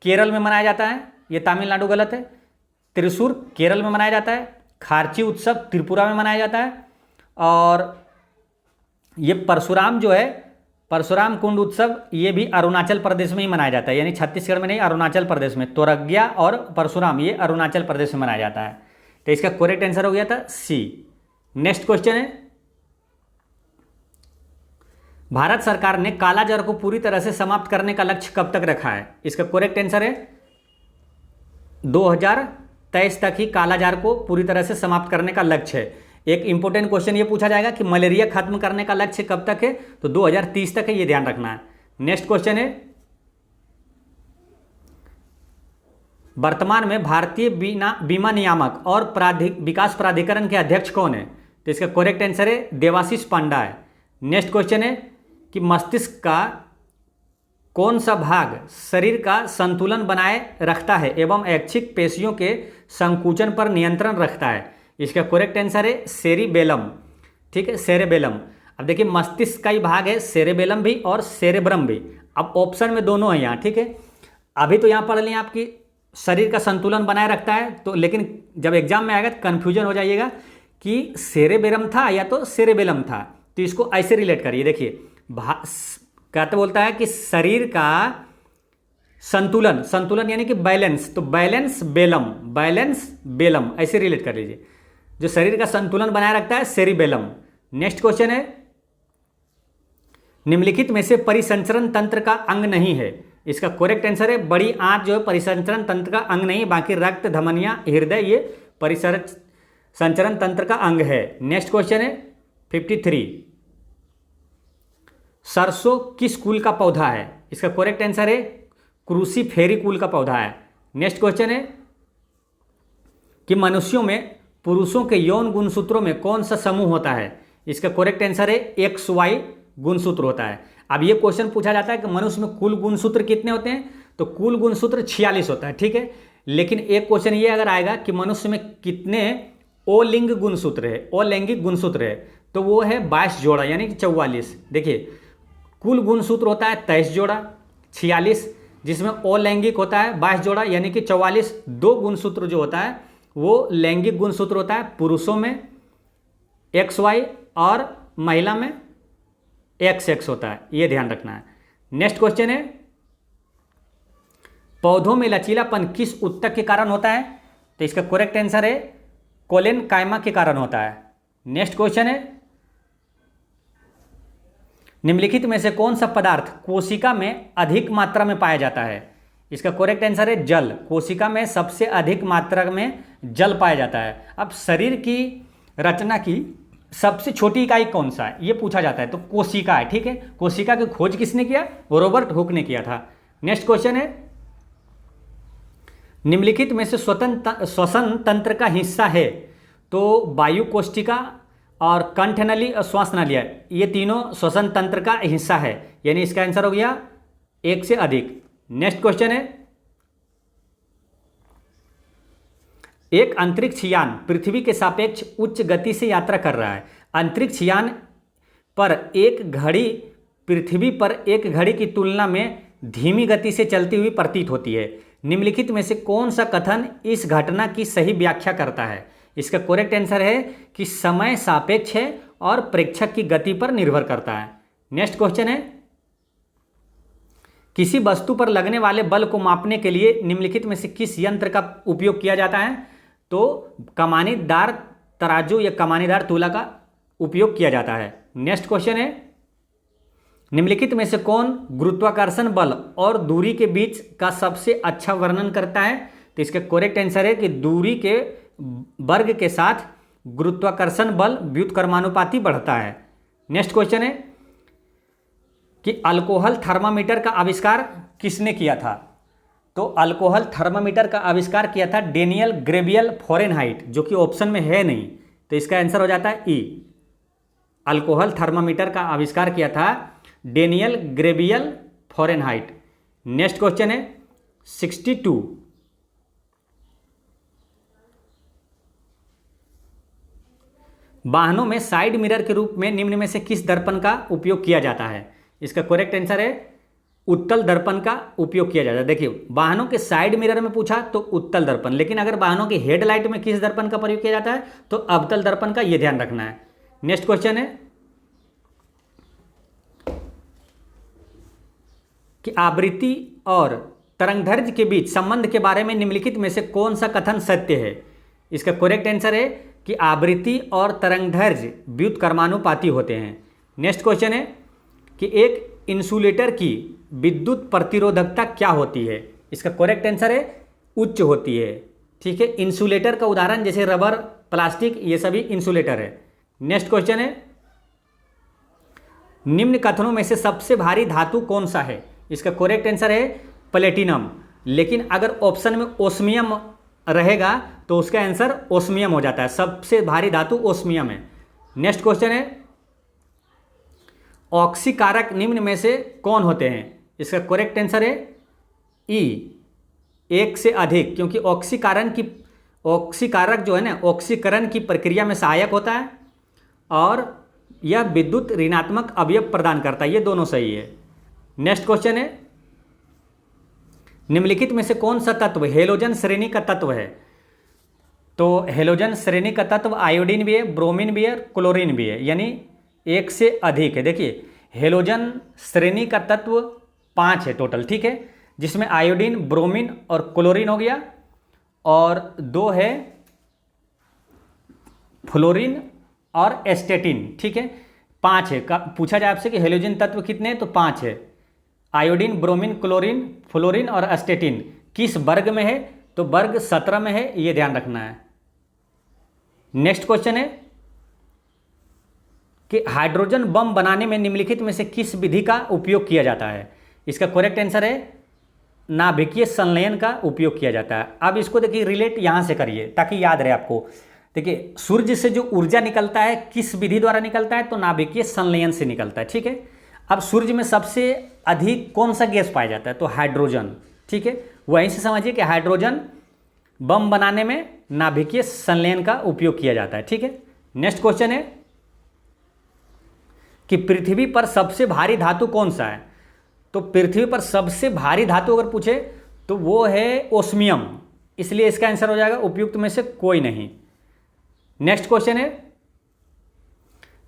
केरल में मनाया जाता है, ये तमिलनाडु गलत है। त्रिशूर केरल में मनाया जाता है। खारची उत्सव त्रिपुरा में मनाया जाता है। और ये परशुराम जो है, परशुराम कुंड उत्सव, ये भी अरुणाचल प्रदेश में ही मनाया जाता है, यानी छत्तीसगढ़ में नहीं, अरुणाचल प्रदेश में। तोरग्या और परशुराम ये अरुणाचल प्रदेश में मनाया जाता है। तो इसका करेक्ट आंसर हो गया था सी। नेक्स्ट क्वेश्चन है, भारत सरकार ने कालाजार को पूरी तरह से समाप्त करने का लक्ष्य कब तक रखा है? इसका करेक्ट आंसर है 2023 तक ही कालाजार को पूरी तरह से समाप्त करने का लक्ष्य है। एक इंपॉर्टेंट क्वेश्चन ये पूछा जाएगा कि मलेरिया खत्म करने का लक्ष्य कब तक है, तो 2030 तक है, ये ध्यान रखना है। नेक्स्ट क्वेश्चन है, वर्तमान में भारतीय बीमा नियामक और विकास प्राधिकरण के अध्यक्ष कौन है? तो इसका करेक्ट आंसर है देवाशीष पांडा है। नेक्स्ट क्वेश्चन है कि मस्तिष्क का कौन सा भाग शरीर का संतुलन बनाए रखता है एवं ऐच्छिक पेशियों के संकुचन पर नियंत्रण रखता है? इसका करेक्ट आंसर है सेरिबेलम। ठीक है, सेरेबेलम। अब देखिए मस्तिष्क का ही भाग है सेरेबेलम भी और सेरेब्रम भी। अब ऑप्शन में दोनों है यहाँ। ठीक है, अभी तो यहाँ पढ़ लिया आपकी शरीर का संतुलन बनाए रखता है, तो लेकिन जब एग्जाम में आएगा तो कन्फ्यूजन हो जाइएगा कि सेरेबेलम था या तो सेरेबेलम था। तो इसको ऐसे रिलेट करिए। देखिए कहते बोलता है कि शरीर का संतुलन, संतुलन यानी कि बैलेंस, तो बैलेंस बेलम, बैलेंस बेलम ऐसे रिलेट कर लीजिए। जो शरीर का संतुलन बनाए रखता है सेरिबेलम। नेक्स्ट क्वेश्चन है, निम्नलिखित में से परिसंचरण तंत्र का अंग नहीं है? इसका करेक्ट आंसर है बड़ी आंत जो है परिसंचरण तंत्र का अंग नहीं है, बाकी रक्त, धमनियां, हृदय ये परिसंचरण तंत्र का अंग है। नेक्स्ट क्वेश्चन है 53, सरसों किस कुल का पौधा है? इसका करेक्ट आंसर है क्रूसीफेरी कुल का पौधा है। नेक्स्ट क्वेश्चन है कि मनुष्यों में पुरुषों के यौन गुणसूत्रों में कौन सा समूह होता है? इसका करेक्ट आंसर है XY गुणसूत्र होता है। अब ये क्वेश्चन पूछा जाता है कि मनुष्य में कुल गुणसूत्र कितने होते हैं, तो कुल गुणसूत्र 46 होता है। ठीक है, लेकिन एक क्वेश्चन ये अगर आएगा कि मनुष्य में कितने ओलिंग गुणसूत्र है, अलैंगिक गुणसूत्र है, तो वो है 22 जोड़ा यानी कि 44। देखिए कुल गुणसूत्र होता है 23 जोड़ा, 46 जिसमें अलैंगिक होता है 22 जोड़ा यानी कि 44। दो गुणसूत्र जो होता है वो लैंगिक गुणसूत्र होता है, पुरुषों में XY और महिला में XX होता है, ये ध्यान रखना है। नेक्स्ट क्वेश्चन है, पौधों में लचीलापन किस ऊतक के कारण होता है? तो इसका करेक्ट आंसर है कोलेन कायमा के कारण होता है। नेक्स्ट क्वेश्चन है, निम्नलिखित में से कौन सा पदार्थ कोशिका में अधिक मात्रा में पाया जाता है? इसका करेक्ट आंसर है जल। कोशिका में सबसे अधिक मात्रा में जल पाया जाता है। अब शरीर की रचना की सबसे छोटी इकाई कौन सा है ये पूछा जाता है, तो कोशिका है। ठीक है, कोशिका की खोज किसने किया? रॉबर्ट हुक ने किया था। नेक्स्ट क्वेश्चन है, निम्नलिखित में से श्वसन तंत्र का हिस्सा है? तो वायु कोशिका और कंठ नली और श्वास नली है, ये तीनों श्वसन तंत्र का हिस्सा है, यानी इसका आंसर हो गया एक से अधिक। नेक्स्ट क्वेश्चन है, एक अंतरिक्ष यान पृथ्वी के सापेक्ष उच्च गति से यात्रा कर रहा है। अंतरिक्ष यान पर एक घड़ी पृथ्वी पर एक घड़ी की तुलना में धीमी गति से चलती हुई प्रतीत होती है। निम्नलिखित में से कौन सा कथन इस घटना की सही व्याख्या करता है? इसका करेक्ट आंसर है कि समय सापेक्ष है और प्रेक्षक की गति पर निर्भर करता है। नेक्स्ट क्वेश्चन है, किसी वस्तु पर लगने वाले बल को मापने के लिए निम्नलिखित में से किस यंत्र का उपयोग किया जाता है? तो कमानीदार तराजू या कमानीदार तूला का उपयोग किया जाता है। नेक्स्ट क्वेश्चन है, निम्नलिखित में से कौन गुरुत्वाकर्षण बल और दूरी के बीच का सबसे अच्छा वर्णन करता है? तो इसका करेक्ट आंसर है कि दूरी के वर्ग के साथ गुरुत्वाकर्षण बल व्युत्क्रमानुपाती बढ़ता है। नेक्स्ट क्वेश्चन है, कि अल्कोहल थर्मामीटर का आविष्कार किसने किया था? तो अल्कोहल थर्मामीटर का आविष्कार किया था डेनियल ग्रेबियल फ़ारेनहाइट, जो कि ऑप्शन में है नहीं, तो इसका आंसर हो जाता है ई। अल्कोहल थर्मामीटर का आविष्कार किया था Daniel Gabriel Fahrenheit. Next question है 62। वाहनों में साइड मिरर के रूप में निम्न में से किस दर्पण का उपयोग किया जाता है? इसका करेक्ट आंसर है उत्तल दर्पण का उपयोग किया जाता है। देखिए, वाहनों के साइड मिरर में पूछा तो उत्तल दर्पण, लेकिन अगर वाहनों के हेडलाइट में किस दर्पण का प्रयोग किया जाता है तो अवतल दर्पण का, यह ध्यान रखना है। नेक्स्ट क्वेश्चन है कि आवृत्ति और तरंगदैर्घ्य के बीच संबंध के बारे में निम्नलिखित में से कौन सा कथन सत्य है? इसका करेक्ट आंसर है कि आवृत्ति और तरंगदैर्घ्य व्युत्क्रमानुपाती होते हैं। नेक्स्ट क्वेश्चन है कि एक इंसुलेटर की विद्युत प्रतिरोधकता क्या होती है? इसका करेक्ट आंसर है उच्च होती है। ठीक है, इंसुलेटर का उदाहरण जैसे रबर, प्लास्टिक, ये सभी इंसुलेटर है। नेक्स्ट क्वेश्चन है निम्न कथनों में से सबसे भारी धातु कौन सा है? इसका करेक्ट आंसर है प्लेटिनम, लेकिन अगर ऑप्शन में ओस्मियम रहेगा तो उसका आंसर ओस्मियम हो जाता है। सबसे भारी धातु ओस्मियम है। नेक्स्ट क्वेश्चन है ऑक्सीकारक निम्न में से कौन होते हैं? इसका करेक्ट आंसर है ई, एक से अधिक, क्योंकि ऑक्सीकारक जो है ना, ऑक्सीकरण की प्रक्रिया में सहायक होता है और यह विद्युत ऋणात्मक अवयव प्रदान करता है। ये दोनों सही है। नेक्स्ट क्वेश्चन है निम्नलिखित में से कौन सा तत्व हेलोजन श्रेणी का तत्व है? तो हेलोजन श्रेणी का तत्व आयोडीन भी है, ब्रोमीन भी है, क्लोरीन भी है, यानी एक से अधिक है। देखिए, हेलोजन श्रेणी का तत्व 5 है टोटल, ठीक है, जिसमें आयोडीन, ब्रोमीन और क्लोरीन हो गया, और 2 है फ्लोरीन और एस्टेटिन। ठीक है, 5 है। पूछा जाए आपसे कि हेलोजन तत्व कितने हैं, तो 5 है। आयोडीन, ब्रोमीन, क्लोरीन, फ्लोरीन और एस्टेटिन किस वर्ग में है? तो वर्ग 17 में है, ये ध्यान रखना है। नेक्स्ट क्वेश्चन है कि हाइड्रोजन बम बनाने में निम्नलिखित में से किस विधि का उपयोग किया जाता है? इसका करेक्ट आंसर है नाभिकीय संलयन का उपयोग किया जाता है। अब इसको देखिए रिलेट यहाँ से करिए ताकि याद रहे आपको। देखिए, सूर्य से जो ऊर्जा निकलता है किस विधि द्वारा निकलता है? तो नाभिकीय संलयन से निकलता है। ठीक है, अब सूर्य में सबसे अधिक कौन सा गैस पाया जाता है? तो हाइड्रोजन। ठीक है, वहीं से समझिए कि हाइड्रोजन बम बनाने में नाभिकीय संलयन का उपयोग किया जाता है। ठीक है, नेक्स्ट क्वेश्चन है कि पृथ्वी पर सबसे भारी धातु कौन सा है? तो पृथ्वी पर सबसे भारी धातु अगर पूछे तो वो है ओस्मियम, इसलिए इसका आंसर हो जाएगा उपयुक्त में से कोई नहीं। नेक्स्ट क्वेश्चन है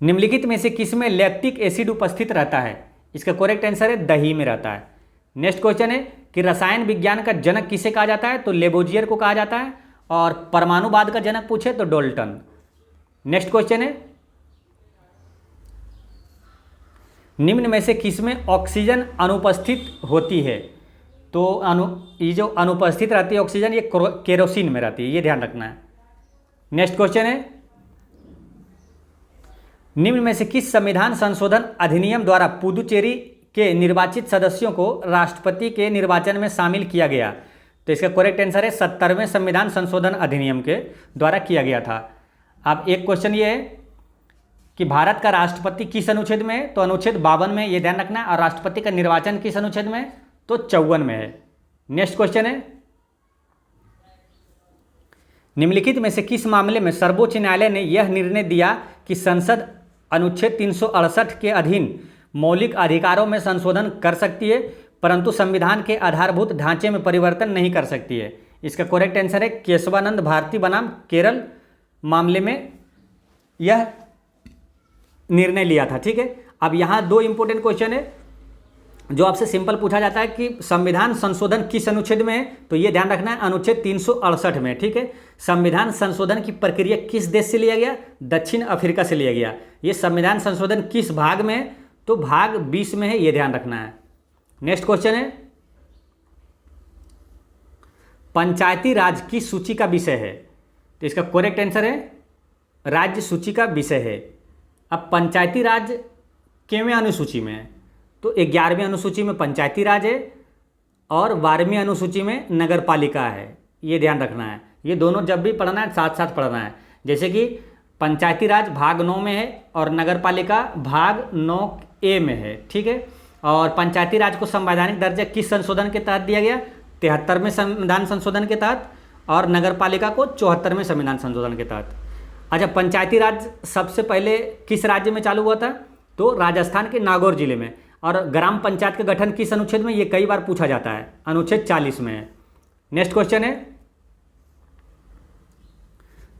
निम्नलिखित में से किसमें लैक्टिक एसिड उपस्थित रहता है? इसका करेक्ट आंसर है दही में रहता है। नेक्स्ट क्वेश्चन है कि रसायन विज्ञान का जनक किसे कहा जाता है? तो लेबोजियर को कहा जाता है, और परमाणुवाद का जनक पूछे तो डाल्टन। नेक्स्ट क्वेश्चन है निम्न में से किसमें ऑक्सीजन अनुपस्थित होती है? तो ये जो अनुपस्थित रहती है ऑक्सीजन, ये केरोसिन में रहती है, ये ध्यान रखना है। नेक्स्ट क्वेश्चन है निम्न में से किस संविधान संशोधन अधिनियम द्वारा पुदुचेरी के निर्वाचित सदस्यों को राष्ट्रपति के निर्वाचन में शामिल किया गया? तो इसका करेक्ट आंसर है 70वें संविधान संशोधन अधिनियम के द्वारा किया गया था। अब एक क्वेश्चन ये है कि भारत का राष्ट्रपति किस अनुच्छेद में है? तो अनुच्छेद 52 में, ये ध्यान रखना है। और राष्ट्रपति का निर्वाचन किस अनुच्छेद में है? तो 54 में है। नेक्स्ट क्वेश्चन है निम्नलिखित में से किस मामले में सर्वोच्च न्यायालय ने यह निर्णय दिया कि संसद अनुच्छेद 368 के अधीन मौलिक अधिकारों में संशोधन कर सकती है, परंतु संविधान के आधारभूत ढांचे में परिवर्तन नहीं कर सकती है? इसका करेक्ट आंसर है केशवानंद भारती बनाम केरल मामले में यह निर्णय लिया था। ठीक है, अब यहाँ 2 इंपॉर्टेंट क्वेश्चन है जो आपसे सिंपल पूछा जाता है कि संविधान संशोधन किस अनुच्छेद में है? तो ये ध्यान रखना है अनुच्छेद 368 में। ठीक है, संविधान संशोधन की प्रक्रिया किस देश से लिया गया? दक्षिण अफ्रीका से लिया गया। ये संविधान संशोधन किस भाग में है? तो भाग 20 में है, ये ध्यान रखना है। नेक्स्ट क्वेश्चन है पंचायती राज की सूची का विषय है? तो इसका करेक्ट आंसर है राज्य सूची का विषय है। अब पंचायती राज केवें अनुसूची में है? तो 11वीं अनुसूची में पंचायती राज है और 12वीं अनुसूची में नगर पालिका है, ये ध्यान रखना है। ये दोनों जब भी पढ़ना है साथ साथ पढ़ना है। जैसे कि पंचायती राज भाग 9 में है और नगर पालिका भाग 9A में है, ठीक है। और पंचायती राज को संवैधानिक दर्जा किस संशोधन के तहत दिया गया? 73वें संविधान संशोधन के तहत, और नगर पालिका को 74वें संविधान संशोधन के तहत। अच्छा, पंचायती राज सबसे पहले किस राज्य में चालू हुआ था? तो राजस्थान के नागौर जिले में। और ग्राम पंचायत का गठन किस अनुच्छेद में? ये कई बार पूछा जाता है, अनुच्छेद 40 में है। नेक्स्ट क्वेश्चन है,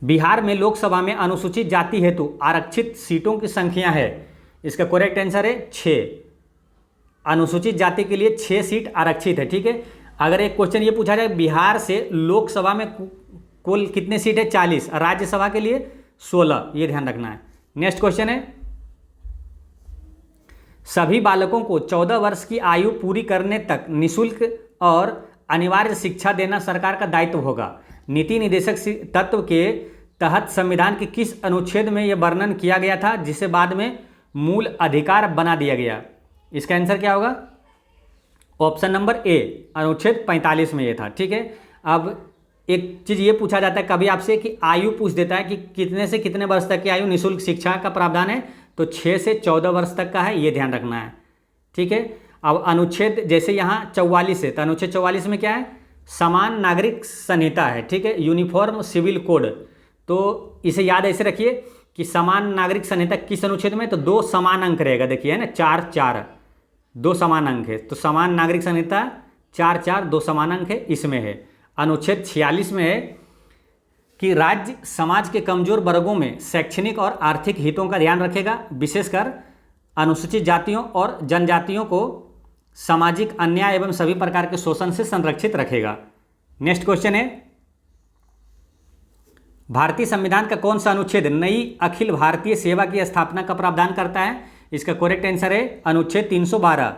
बिहार में लोकसभा में अनुसूचित जाति हेतु आरक्षित सीटों की संख्या है। इसका करेक्ट आंसर है 6। अनुसूचित जाति के लिए 6 सीट आरक्षित है, ठीक है। अगर एक क्वेश्चन ये पूछा जाए बिहार से लोकसभा में कुल कितने सीट है? 40, राज्यसभा के लिए 16, ये ध्यान रखना है। नेक्स्ट क्वेश्चन है, सभी बालकों को 14 वर्ष की आयु पूरी करने तक निःशुल्क और अनिवार्य शिक्षा देना सरकार का दायित्व होगा। नीति निदेशक तत्व के तहत संविधान के किस अनुच्छेद में यह वर्णन किया गया था, जिसे बाद में मूल अधिकार बना दिया गया? इसका आंसर क्या होगा? ऑप्शन नंबर ए, अनुच्छेद 45 में ये था, ठीक है। अब एक चीज़ ये पूछा जाता है कभी आपसे कि आयु पूछ देता है कि कितने से कितने वर्ष तक की आयु निःशुल्क शिक्षा का प्रावधान है, तो 6 से 14 वर्ष तक का है, ये ध्यान रखना है, ठीक है। अब अनुच्छेद जैसे यहाँ 44 है, तो अनुच्छेद 44 में क्या है? समान नागरिक संहिता है, ठीक है, यूनिफॉर्म सिविल कोड। तो इसे याद ऐसे रखिए कि समान नागरिक संहिता किस अनुच्छेद में? तो 2 समान अंक रहेगा, देखिए है ना, 4 2 समान अंक है, तो समान नागरिक संहिता 4 2 समान अंक है, इसमें है। अनुच्छेद 46 में है कि राज्य समाज के कमजोर वर्गों में शैक्षणिक और आर्थिक हितों का ध्यान रखेगा, विशेषकर अनुसूचित जातियों और जनजातियों को सामाजिक अन्याय एवं सभी प्रकार के शोषण से संरक्षित रखेगा। नेक्स्ट क्वेश्चन है, भारतीय संविधान का कौन सा अनुच्छेद नई अखिल भारतीय सेवा की स्थापना का प्रावधान करता है? इसका करेक्ट आंसर है अनुच्छेद 312।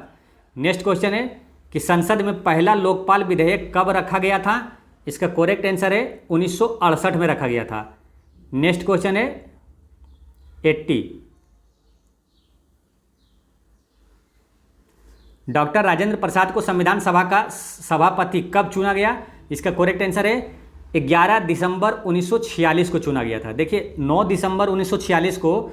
नेक्स्ट क्वेश्चन है कि संसद में पहला लोकपाल विधेयक कब रखा गया था? इसका करेक्ट आंसर है 1968 में रखा गया था। नेक्स्ट क्वेश्चन है 80, डॉक्टर राजेंद्र प्रसाद को संविधान सभा का सभापति कब चुना गया? इसका करेक्ट आंसर है 11 दिसंबर 1946 को चुना गया था। देखिए 9 दिसंबर 1946 को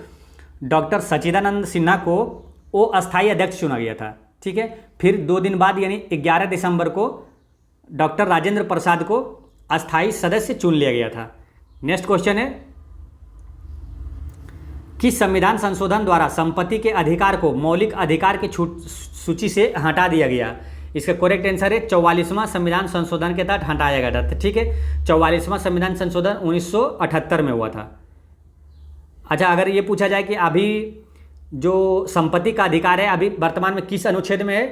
डॉक्टर सच्चिदानंद सिन्हा को अस्थायी अध्यक्ष चुना गया था, ठीक है। फिर 2 दिन बाद यानी 11 दिसंबर को डॉक्टर राजेंद्र प्रसाद को अस्थायी सदस्य चुन लिया गया था। नेक्स्ट क्वेश्चन है, किस संविधान संशोधन द्वारा संपत्ति के अधिकार को मौलिक अधिकार की सूची से हटा दिया गया? इसका करेक्ट आंसर है 44वां संविधान संशोधन के तहत हटाया गया था, ठीक है। 44वां संविधान संशोधन 1978 में हुआ था। अच्छा, अगर ये पूछा जाए कि अभी जो संपत्ति का अधिकार है अभी वर्तमान में किस अनुच्छेद में है,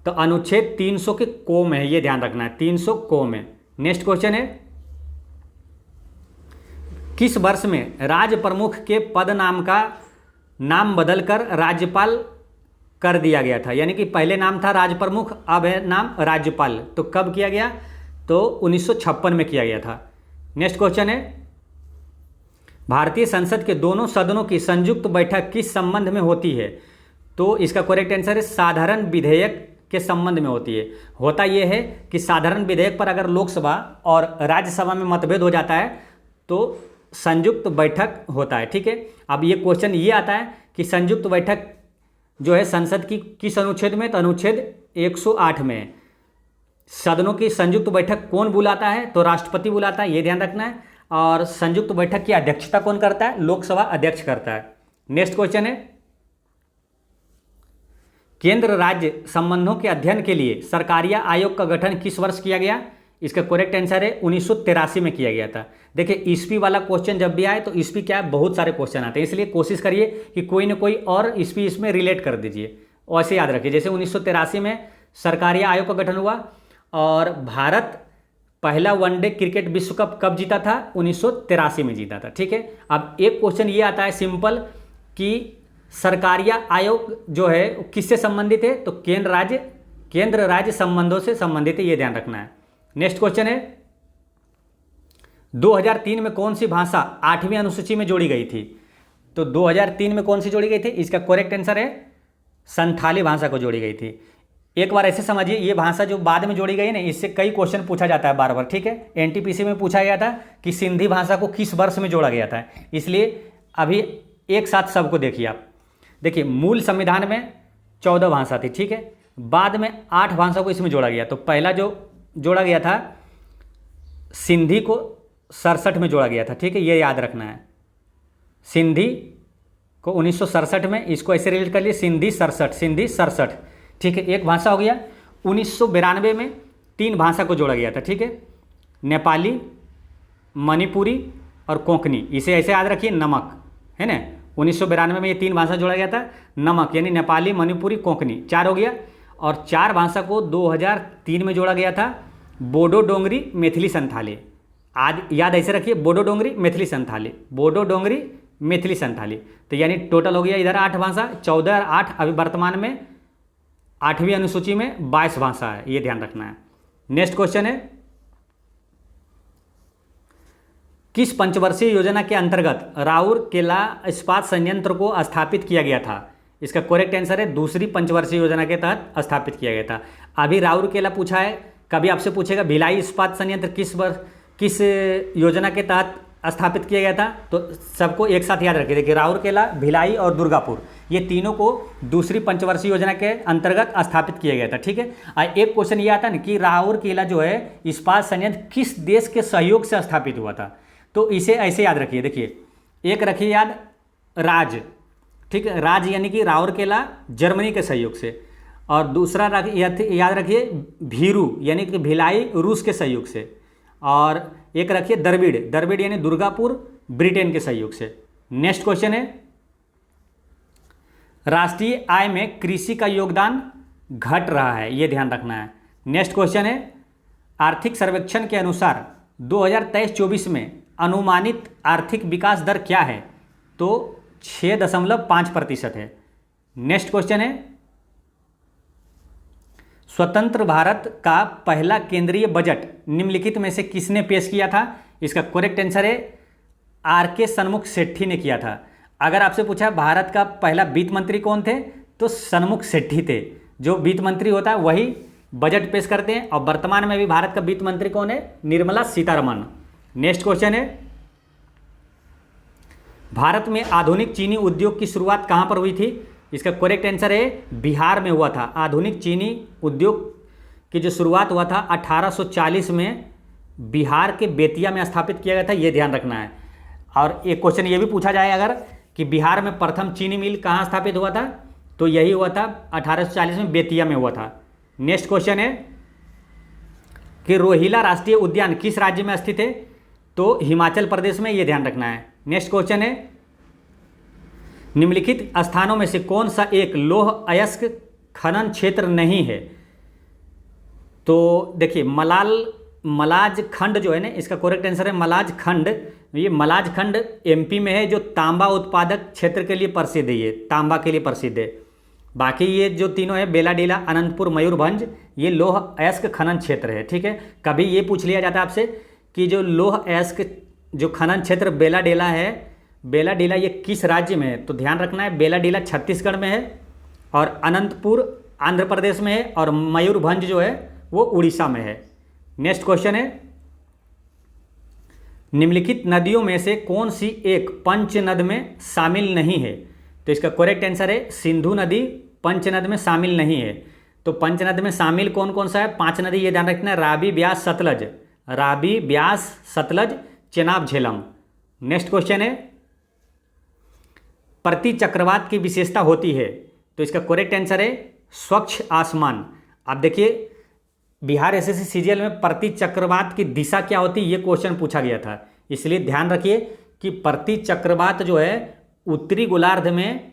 तो अनुच्छेद 300 के को में है, ये ध्यान रखना है, 300 को में। नेक्स्ट क्वेश्चन है, किस वर्ष में राज्य प्रमुख के पद नाम का नाम बदलकर राज्यपाल कर दिया गया था? यानी कि पहले नाम था राज्य प्रमुख, अब है नाम राज्यपाल। तो कब किया गया? तो 1956 में किया गया था। नेक्स्ट क्वेश्चन है, भारतीय संसद के दोनों सदनों की संयुक्त बैठक किस संबंध में होती है? तो इसका करेक्ट आंसर है साधारण विधेयक के संबंध में होती है। होता यह है कि साधारण विधेयक पर अगर लोकसभा और राज्यसभा में मतभेद हो जाता है तो संयुक्त बैठक होता है, ठीक है। अब ये क्वेश्चन ये आता है कि संयुक्त बैठक जो है संसद की किस अनुच्छेद में? तो अनुच्छेद 108 में। सदनों की संयुक्त बैठक कौन बुलाता है? तो राष्ट्रपति बुलाता है, ये ध्यान रखना है। और संयुक्त बैठक की अध्यक्षता कौन करता है? लोकसभा अध्यक्ष करता है। नेक्स्ट क्वेश्चन है, केंद्र राज्य संबंधों के अध्ययन के लिए सरकारिया आयोग का गठन किस वर्ष किया गया? इसका करेक्ट आंसर है 1983 में किया गया था। देखिए ईस्वी वाला क्वेश्चन जब भी आए तो ईस्वी क्या है, बहुत सारे क्वेश्चन आते हैं, इसलिए कोशिश करिए कि कोई ना कोई और ईस्वी इसमें रिलेट कर दीजिए। और ऐसे याद रखिए, जैसे 1983 में सरकारिया आयोग का गठन हुआ। और भारत पहला वनडे क्रिकेट विश्व कप कब जीता था? 1983 में जीता था, ठीक है। अब एक क्वेश्चन ये आता है सिंपल कि सरकारिया आयोग जो है किससे संबंधित है? तो केंद्र राज्य संबंधों से संबंधित है, ये ध्यान रखना है। नेक्स्ट क्वेश्चन है, 2003 में कौन सी भाषा 8वीं अनुसूची में जोड़ी गई थी? तो 2003 में कौन सी जोड़ी गई थी? इसका करेक्ट आंसर है संथाली भाषा को जोड़ी गई थी। एक बार ऐसे समझिए, ये भाषा जो बाद में जोड़ी गई ना, इससे कई क्वेश्चन पूछा जाता है बार बार, ठीक है। एनटीपीसी में पूछा गया था कि सिंधी भाषा को किस वर्ष में जोड़ा गया था, इसलिए अभी एक साथ सबको देखिए आप। देखिए, मूल संविधान में 14 भाषा थी, ठीक है। बाद में 8 भाषा को इसमें जोड़ा गया। तो पहला जो जोड़ा गया था सिंधी को 67 में जोड़ा गया था, ठीक है, ये याद रखना है। सिंधी को 1967 में, इसको ऐसे रिलेट कर लिए, सिंधी 67, सिंधी 67, ठीक है, एक भाषा हो गया। 1992 में 3 भाषा को जोड़ा गया था, ठीक है, नेपाली, मणिपुरी और कोंकणी। इसे ऐसे याद रखिए, नमक, है ना। 1992 में ये 3 भाषा जोड़ा गया था, नमक यानी नेपाली, मणिपुरी, कोंकणी, 4 हो गया। और 4 भाषा को 2003 में जोड़ा गया था, बोडो डोंगरी, मैथिली, संथाली। आज याद ऐसे रखिए, बोडो डोंगरी, मैथिली, संथाली, बोडो डोंगरी, मैथिली, संथाली। तो यानी टोटल हो गया इधर 8 भाषा, 14 और 8, अभी वर्तमान में 8वीं अनुसूची में 22 भाषा है, ये ध्यान रखना है। नेक्स्ट क्वेश्चन है, किस पंचवर्षीय योजना के अंतर्गत राउरकेला इस्पात संयंत्र को स्थापित किया गया था? इसका करेक्ट आंसर है दूसरी पंचवर्षीय योजना के तहत स्थापित किया गया था। अभी राउरकेला पूछा है, कभी आपसे पूछेगा भिलाई इस्पात संयंत्र किस योजना के तहत स्थापित किया गया था, तो सबको एक साथ याद रखिए। देखिए, राउरकेला, भिलाई और दुर्गापुर, ये तीनों को दूसरी पंचवर्षीय योजना के अंतर्गत स्थापित किया गया था, ठीक है। एक क्वेश्चन ये आता है ना कि राउरकेला जो है इस्पात संयंत्र किस देश के सहयोग से स्थापित हुआ था, तो इसे ऐसे याद रखिए। देखिए, एक रखिए याद, राज, ठीक है, राज यानी कि राउरकेला जर्मनी के सहयोग से, और दूसरा याद रखिए भीरू यानी कि भिलाई रूस के सहयोग से, और एक रखिए द्रविड़, द्रविड़ यानी दुर्गापुर ब्रिटेन के सहयोग से। नेक्स्ट क्वेश्चन है, राष्ट्रीय आय में कृषि का योगदान घट रहा है, ये ध्यान रखना है। नेक्स्ट क्वेश्चन है, आर्थिक सर्वेक्षण के अनुसार 2023-24 में अनुमानित आर्थिक विकास दर क्या है, तो 6.5% है। नेक्स्ट क्वेश्चन है, स्वतंत्र भारत का पहला केंद्रीय बजट निम्नलिखित में से किसने पेश किया था? इसका करेक्ट आंसर है आर.के. सन्मुख सेठी ने किया था। अगर आपसे पूछा भारत का पहला वित्त मंत्री कौन थे, तो सन्मुख सेठी थे। जो वित्त मंत्री होता है वही बजट पेश करते हैं, और वर्तमान में भी भारत का वित्त मंत्री कौन है? निर्मला सीतारमण। नेक्स्ट क्वेश्चन है, भारत में आधुनिक चीनी उद्योग की शुरुआत कहां पर हुई थी? इसका करेक्ट आंसर है बिहार में हुआ था। आधुनिक चीनी उद्योग की जो शुरुआत हुआ था 1840 में बिहार के बेतिया में स्थापित किया गया था, ये ध्यान रखना है। और एक क्वेश्चन ये भी पूछा जाए अगर कि बिहार में प्रथम चीनी मिल कहाँ स्थापित हुआ था, तो यही हुआ था 1840 में बेतिया में हुआ था। नेक्स्ट क्वेश्चन है कि रोहिला राष्ट्रीय उद्यान किस राज्य में स्थित है? तो हिमाचल प्रदेश में, ये ध्यान रखना है। नेक्स्ट क्वेश्चन है, निम्नलिखित स्थानों में से कौन सा एक लौह अयस्क खनन क्षेत्र नहीं है? तो देखिए, मलाज खंड जो है ना, इसका करेक्ट आंसर है मलाज खंड। ये मलाज खंड एमपी में है, जो तांबा उत्पादक क्षेत्र के लिए प्रसिद्ध है, ये तांबा के लिए प्रसिद्ध है। बाकी ये जो तीनों है, बेलाडीला, अनंतपुर, मयूरभंज, ये लौह अयस्क खनन क्षेत्र है, ठीक है। कभी ये पूछ लिया जाता है आपसे कि जो लौह अयस्क जो खनन क्षेत्र बेलाडीला है, बेलाडीला ये किस राज्य में है, तो ध्यान रखना है बेलाडीला छत्तीसगढ़ में है, और अनंतपुर आंध्र प्रदेश में है, और मयूरभंज जो है वो उड़ीसा में है। नेक्स्ट क्वेश्चन है, निम्नलिखित नदियों में से कौन सी एक पंचनद में शामिल नहीं है? तो इसका करेक्ट आंसर है सिंधु नदी पंचनद में शामिल नहीं है। तो पंचनद में शामिल कौन कौन सा है? 5 नदी, ये ध्यान रखना है, रावी, ब्यास, सतलज, रावी, ब्यास, सतलज, चेनाब, झेलम। नेक्स्ट क्वेश्चन है, प्रति चक्रवात की विशेषता होती है? तो इसका करेक्ट आंसर है स्वच्छ आसमान। आप देखिए, बिहार एसएससी सीजीएल में प्रति चक्रवात की दिशा क्या होती है, ये क्वेश्चन पूछा गया था। इसलिए ध्यान रखिए कि प्रति चक्रवात जो है उत्तरी गोलार्ध में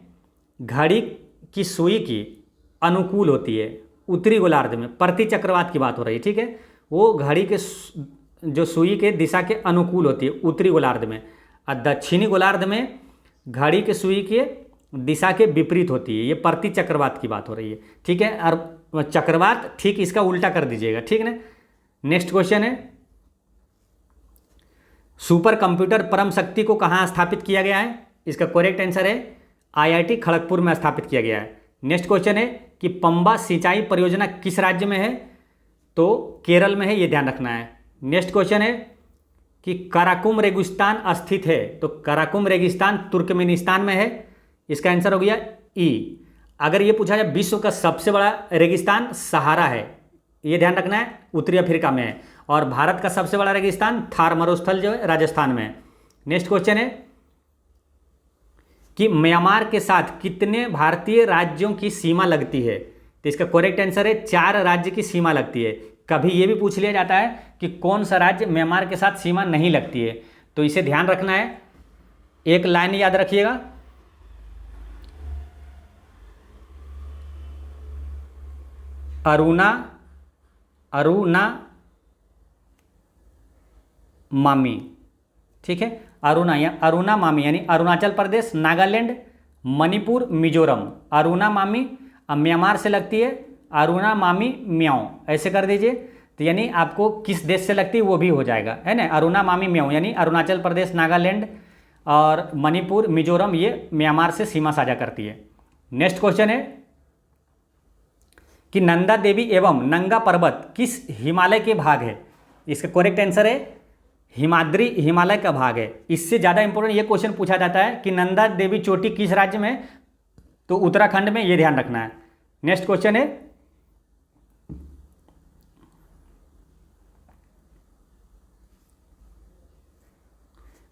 घड़ी की सुई की अनुकूल होती है। उत्तरी गोलार्ध में प्रति चक्रवात की बात हो रही है, ठीक है। वो घड़ी के जो सुई के दिशा के अनुकूल होती है उत्तरी गोलार्ध में, और दक्षिणी गोलार्ध में घड़ी के सुई के दिशा के विपरीत होती है। ये प्रति चक्रवात की बात हो रही है, ठीक है। और चक्रवात ठीक इसका उल्टा कर दीजिएगा, ठीक है ना। नेक्स्ट क्वेश्चन है, सुपर कंप्यूटर परम शक्ति को कहाँ स्थापित किया गया है? इसका करेक्ट आंसर है आईआईटी खड़गपुर में स्थापित किया गया है। नेक्स्ट क्वेश्चन है कि पंबा सिंचाई परियोजना किस राज्य में है, तो केरल में है, ये ध्यान रखना है। नेक्स्ट क्वेश्चन है कि कराकुम रेगिस्तान स्थित है, तो कराकुम रेगिस्तान तुर्कमेनिस्तान में है, इसका आंसर हो गया ई। अगर ये पूछा जाए विश्व का सबसे बड़ा रेगिस्तान सहारा है, ये ध्यान रखना है, उत्तरी अफ्रीका में है। और भारत का सबसे बड़ा रेगिस्तान थार मरुस्थल जो है राजस्थान में है। नेक्स्ट क्वेश्चन है कि म्यांमार के साथ कितने भारतीय राज्यों की सीमा लगती है, तो इसका करेक्ट आंसर है 4 राज्य की सीमा लगती है। कभी ये भी पूछ लिया जाता है कि कौन सा राज्य म्यांमार के साथ सीमा नहीं लगती है, तो इसे ध्यान रखना है। एक लाइन याद रखिएगा, अरुणा मामी, ठीक है, अरुणा मामी यानी अरुणाचल प्रदेश, नागालैंड, मणिपुर, मिजोरम। अरुणा मामी म्यांमार से लगती है, अरुणा मामी म्याऊं, ऐसे कर दीजिए। तो यानी आपको किस देश से लगती है वो भी हो जाएगा, है ना। अरुणा मामी म्याऊं यानी अरुणाचल प्रदेश, नागालैंड और मणिपुर, मिजोरम ये म्यांमार से सीमा साझा करती है। नेक्स्ट क्वेश्चन है कि नंदा देवी एवं नंगा पर्वत किस हिमालय के भाग है, इसका करेक्ट आंसर है हिमाद्री हिमालय का भाग है। इससे ज़्यादा इंपॉर्टेंट ये क्वेश्चन पूछा जाता है कि नंदा देवी चोटी किस राज्य में, तो उत्तराखंड में, ये ध्यान रखना है। नेक्स्ट क्वेश्चन है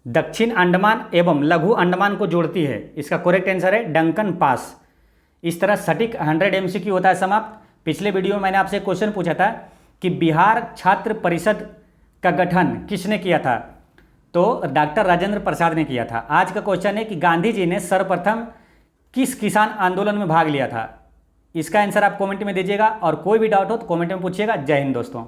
दक्षिण अंडमान एवं लघु अंडमान को जोड़ती है, इसका करेक्ट आंसर है डंकन पास। इस तरह सटीक 100 MCQ होता है समाप्त। पिछले वीडियो में मैंने आपसे क्वेश्चन पूछा था कि बिहार छात्र परिषद का गठन किसने किया था, तो डॉक्टर राजेंद्र प्रसाद ने किया था। आज का क्वेश्चन है कि गांधी जी ने सर्वप्रथम किस किसान आंदोलन में भाग लिया था, इसका आंसर आप कमेंट में दीजिएगा और कोई भी डाउट हो तो कमेंट में पूछिएगा। जय हिंद दोस्तों।